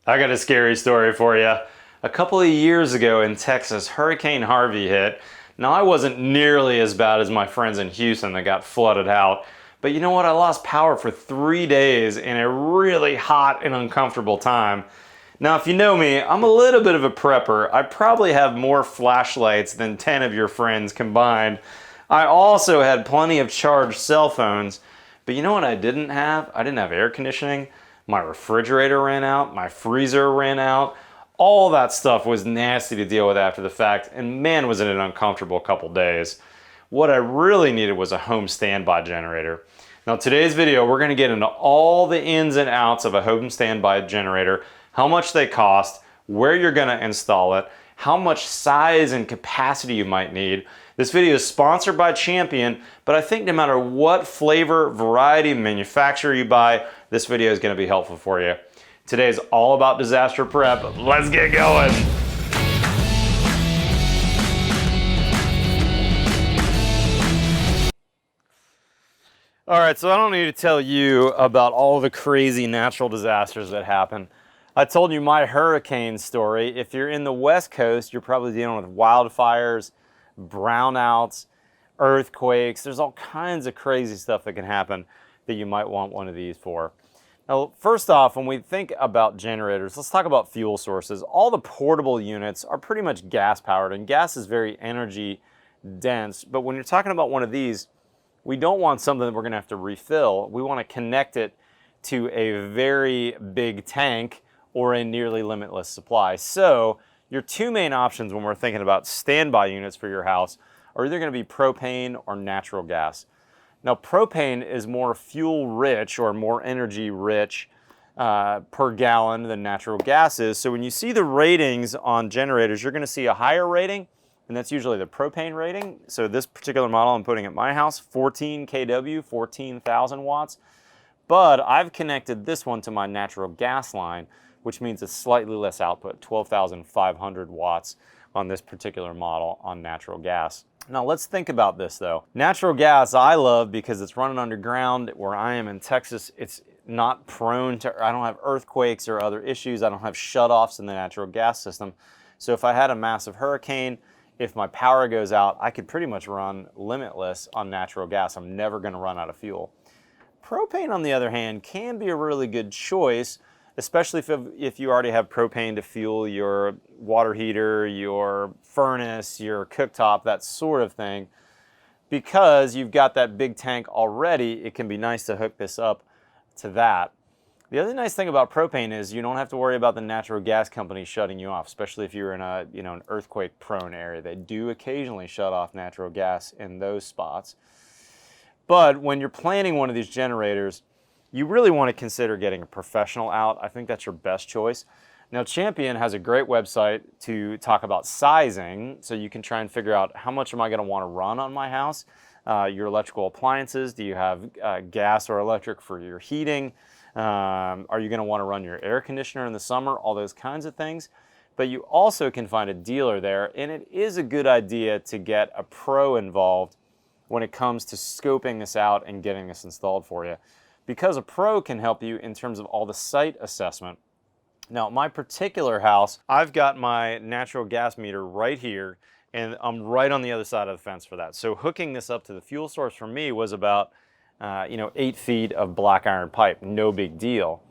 I got a scary story for you. A couple of years ago in Texas, Hurricane Harvey hit. Now, I wasn't nearly as bad as my friends in Houston that got flooded out, but you know what? I lost power for 3 days in a really hot and uncomfortable time. Now, if you know me, I'm a little bit of a prepper. I probably have more flashlights than 10 of your friends combined. I also had plenty of charged cell phones, but you know what I didn't have? I didn't have air conditioning. My refrigerator ran out, my freezer ran out. All that stuff was nasty to deal with after the fact, and man, was it an uncomfortable couple days. What I really needed was a home standby generator. Now, today's video, we're gonna get into all the ins and outs of a home standby generator, how much they cost, where you're gonna install it, how much size and capacity you might need. This video is sponsored by Champion, but I think no matter what flavor, variety, manufacturer you buy, this video is going to be helpful for you. Today is all about disaster prep. Let's get going. All right, so I don't need to tell you about all the crazy natural disasters that happen. I told you my hurricane story. If you're in the West Coast, you're probably dealing with wildfires, brownouts, earthquakes. There's all kinds of crazy stuff that can happen that you might want one of these for. Now, first off, when we think about generators, let's talk about fuel sources. All the portable units are pretty much gas powered, and gas is very energy dense. But when you're talking about one of these, we don't want something that we're going to have to refill. We want to connect it to a very big tank or a nearly limitless supply. So your two main options when we're thinking about standby units for your house are either going to be propane or natural gas. Now, propane is more fuel rich or more energy rich per gallon than natural gas is. So when you see the ratings on generators, you're going to see a higher rating, and that's usually the propane rating. So this particular model I'm putting at my house, 14 kW, 14,000 watts. But I've connected this one to my natural gas line, which means it's slightly less output, 12,500 watts on this particular model on natural gas. Now let's think about this though. Natural gas I love because it's running underground. Where I am in Texas, it's not prone to, I don't have earthquakes or other issues. I don't have shutoffs in the natural gas system. So if I had a massive hurricane, if my power goes out, I could pretty much run limitless on natural gas. I'm never gonna run out of fuel. Propane, on the other hand, can be a really good choice, especially if you already have propane to fuel your water heater, your furnace, your cooktop, that sort of thing. Because you've got that big tank already, it can be nice to hook this up to that. The other nice thing about propane is you don't have to worry about the natural gas company shutting you off, especially if you're in a, an earthquake-prone area. They do occasionally shut off natural gas in those spots. But when you're planning one of these generators, you really want to consider getting a professional out. I think that's your best choice. Now, Champion has a great website to talk about sizing, so you can try and figure out how much am I going to want to run on my house. Your electrical appliances, do you have gas or electric for your heating? Are you going to want to run your air conditioner in the summer? All those kinds of things. But you also can find a dealer there, and it is a good idea to get a pro involved when it comes to scoping this out and getting this installed for you, because a pro can help you in terms of all the site assessment. Now, my particular house, I've got my natural gas meter right here, and I'm right on the other side of the fence for that. So hooking this up to the fuel source for me was about 8 feet of black iron pipe, no big deal.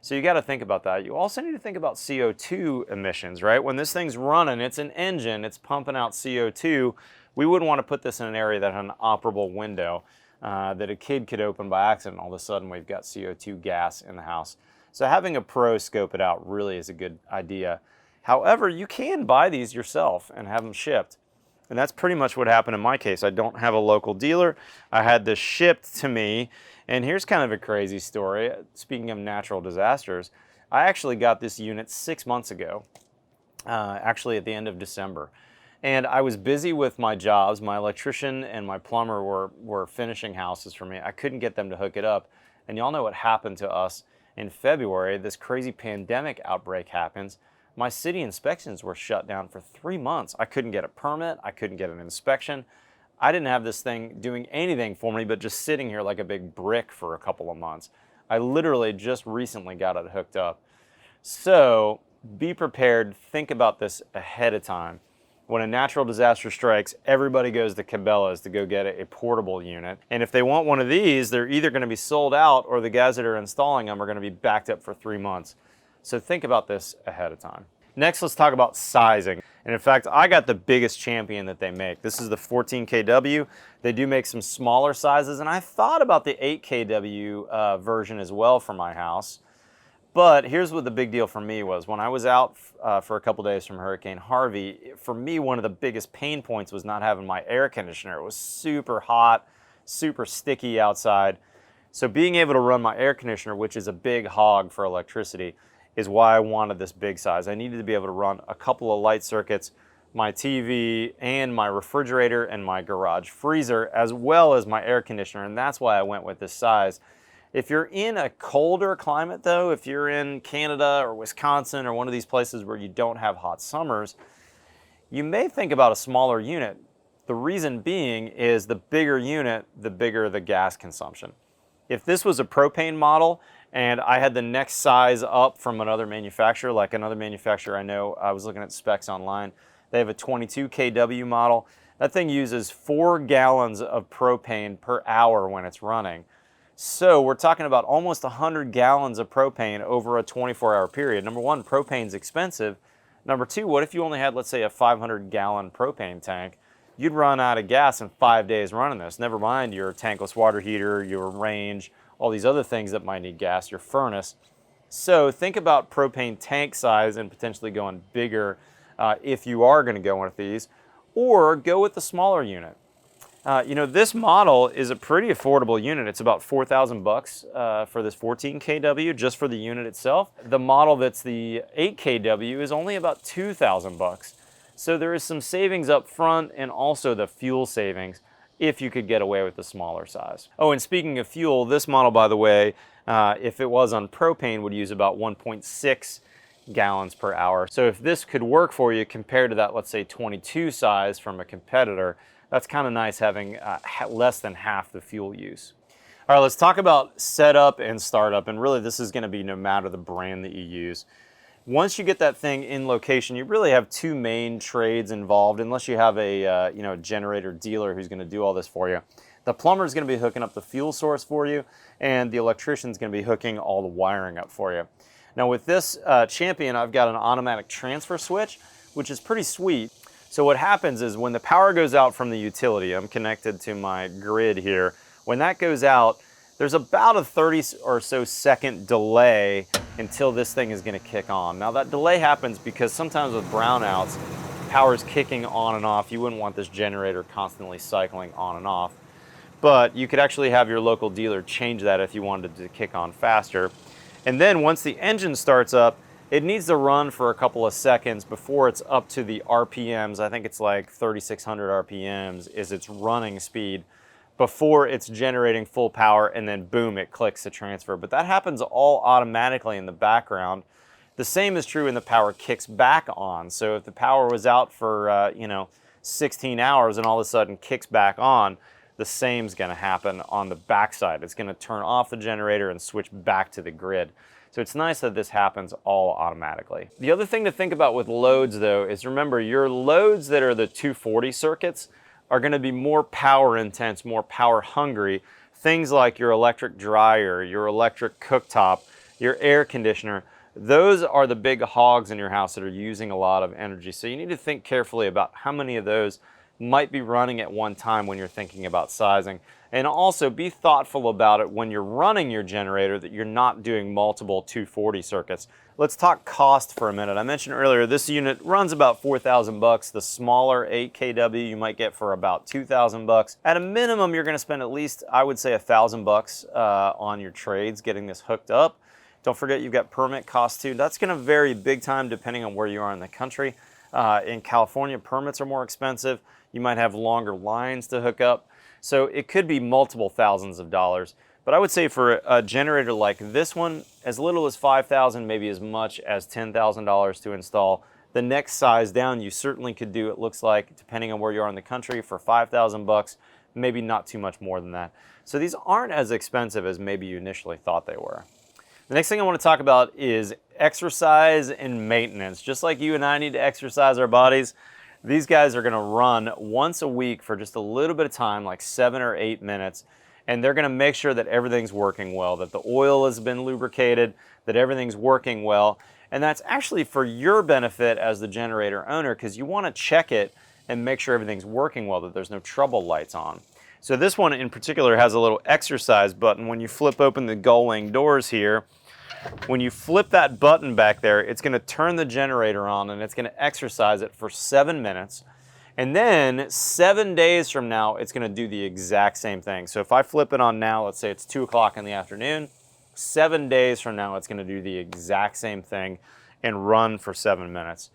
So you got to think about that. You also need to think about CO2 emissions, right? When this thing's running, it's an engine, it's pumping out CO2. We wouldn't want to put this in an area that had an operable window that a kid could open by accident. All of a sudden, we've got CO2 gas in the house. So having a pro scope it out really is a good idea. However, you can buy these yourself and have them shipped. And that's pretty much what happened in my case. I don't have a local dealer. I had this shipped to me. And here's kind of a crazy story. Speaking of natural disasters, I actually got this unit 6 months ago, actually at the end of December. And I was busy with my jobs. My electrician and my plumber were finishing houses for me. I couldn't get them to hook it up. And y'all know what happened to us in February. This crazy pandemic outbreak happens. My city inspections were shut down for 3 months. I couldn't get a permit. I couldn't get an inspection. I didn't have this thing doing anything for me but just sitting here like a big brick for a couple of months. I literally just recently got it hooked up. So be prepared, think about this ahead of time. When a natural disaster strikes, everybody goes to Cabela's to go get a portable unit. And if they want one of these, they're either going to be sold out or the guys that are installing them are going to be backed up for 3 months. So think about this ahead of time. Next, let's talk about sizing. And in fact, I got the biggest Champion that they make. This is the 14 kW. They do make some smaller sizes, and I thought about the 8 kW version as well for my house. But here's what the big deal for me was. When I was out for a couple days from Hurricane Harvey, for me, one of the biggest pain points was not having my air conditioner. It was super hot, super sticky outside. So being able to run my air conditioner, which is a big hog for electricity, is why I wanted this big size. I needed to be able to run a couple of light circuits, my TV and my refrigerator and my garage freezer, as well as my air conditioner, and that's why I went with this size. If you're in a colder climate though, if you're in Canada or Wisconsin or one of these places where you don't have hot summers, you may think about a smaller unit. The reason being is the bigger unit, the bigger the gas consumption. If this was a propane model and I had the next size up from another manufacturer, like another manufacturer I know, I was looking at specs online, they have a 22 kW model. That thing uses 4 gallons of propane per hour when it's running. So we're talking about almost 100 gallons of propane over a 24-hour period. Number one, propane's expensive. Number two, what if you only had, let's say, a 500-gallon propane tank? You'd run out of gas in 5 days running this. Never mind your tankless water heater, your range, all these other things that might need gas, your furnace. So think about propane tank size and potentially going bigger if you are going to go with these, or go with the smaller unit. You know, this model is a pretty affordable unit. It's about $4,000 for this 14 kW just for the unit itself. The model that's the 8 kW is only about $2,000. So there is some savings up front and also the fuel savings if you could get away with the smaller size. Oh, and speaking of fuel, this model, by the way, if it was on propane, would use about 1.6 gallons per hour. So if this could work for you compared to that, let's say 22 size from a competitor, that's kind of nice having less than half the fuel use. All right, let's talk about setup and startup, and really this is going to be no matter the brand that you use. Once you get that thing in location, you really have two main trades involved, unless you have a generator dealer who's going to do all this for you. The plumber is going to be hooking up the fuel source for you, and the electrician is going to be hooking all the wiring up for you. Now with this Champion, I've got an automatic transfer switch, which is pretty sweet. So what happens is when the power goes out from the utility, I'm connected to my grid here, when that goes out, there's about a 30 or so second delay until this thing is going to kick on. Now that delay happens because sometimes with brownouts, power's kicking on and off. You wouldn't want this generator constantly cycling on and off. But you could actually have your local dealer change that if you wanted to kick on faster. And then once the engine starts up, it needs to run for a couple of seconds before it's up to the RPMs. I think it's like 3,600 RPMs is its running speed before it's generating full power, and then boom, it clicks the transfer. But that happens all automatically in the background. The same is true when the power kicks back on. So if the power was out for 16 hours and all of a sudden kicks back on, the same's going to happen on the backside. It's going to turn off the generator and switch back to the grid. So it's nice that this happens all automatically. The other thing to think about with loads though is remember your loads that are the 240 circuits are going to be more power intense, more power hungry. Things like your electric dryer, your electric cooktop, your air conditioner, those are the big hogs in your house that are using a lot of energy. So you need to think carefully about how many of those might be running at one time when you're thinking about sizing. And also be thoughtful about it when you're running your generator that you're not doing multiple 240 circuits. Let's talk cost for a minute. I mentioned earlier this unit runs about $4,000. The smaller 8 kW you might get for about $2,000. At a minimum, you're going to spend at least, I would say, $1,000 on your trades getting this hooked up. Don't forget you've got permit costs too. That's going to vary big time depending on where you are in the country. In California, permits are more expensive. You might have longer lines to hook up. So it could be multiple thousands of dollars. But I would say for a generator like this one, as little as $5,000, maybe as much as $10,000 to install. The next size down you certainly could do, it looks like, depending on where you are in the country, for $5,000, maybe not too much more than that. So these aren't as expensive as maybe you initially thought they were. The next thing I want to talk about is exercise and maintenance. Just like you and I need to exercise our bodies, these guys are going to run once a week for just a little bit of time, like 7 or 8 minutes, and they're going to make sure that everything's working well, that the oil has been lubricated, that everything's working well. And that's actually for your benefit as the generator owner, because you want to check it and make sure everything's working well, that there's no trouble lights on. So this one in particular has a little exercise button. When you flip open the gull wing doors here, when you flip that button back there, it's going to turn the generator on and it's going to exercise it for 7 minutes. And then 7 days from now, it's going to do the exact same thing. So if I flip it on now, let's say it's 2 o'clock in the afternoon, 7 days from now, it's going to do the exact same thing and run for 7 minutes.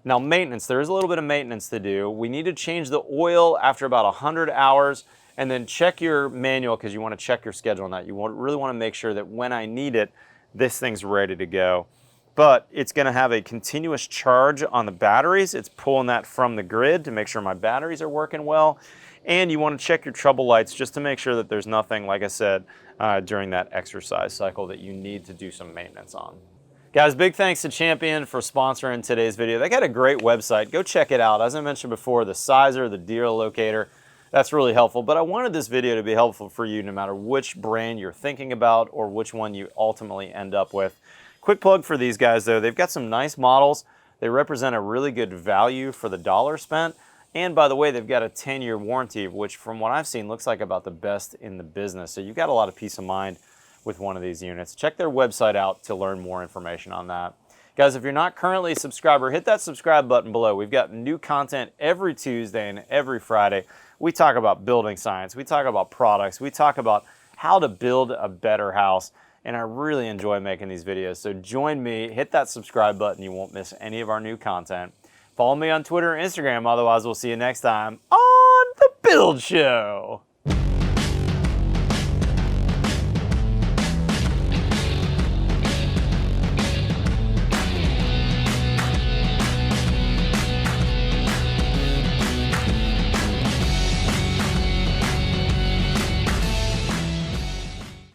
Now maintenance, there is a little bit of maintenance to do. We need to change the oil after about 100 hours, and then check your manual because you want to check your schedule on that. You really want to make sure that when I need it, this thing's ready to go. But it's going to have a continuous charge on the batteries. It's pulling that from the grid to make sure my batteries are working well. And you want to check your trouble lights just to make sure that there's nothing, like I said, during that exercise cycle that you need to do some maintenance on. Guys, big thanks to Champion for sponsoring today's video. They got a great website. Go check it out. As I mentioned before, the sizer, the dealer locator, that's really helpful. But I wanted this video to be helpful for you no matter which brand you're thinking about or which one you ultimately end up with. Quick plug for these guys though, they've got some nice models. They represent a really good value for the dollar spent. And by the way, they've got a 10-year warranty, which from what I've seen looks like about the best in the business. So you've got a lot of peace of mind with one of these units. Check their website out to learn more information on that. Guys, if you're not currently a subscriber, hit that subscribe button below. We've got new content every Tuesday and every Friday. We talk about building science, we talk about products, we talk about how to build a better house, and I really enjoy making these videos. So join me, hit that subscribe button, you won't miss any of our new content. Follow me on Twitter and Instagram, otherwise we'll see you next time on The Build Show.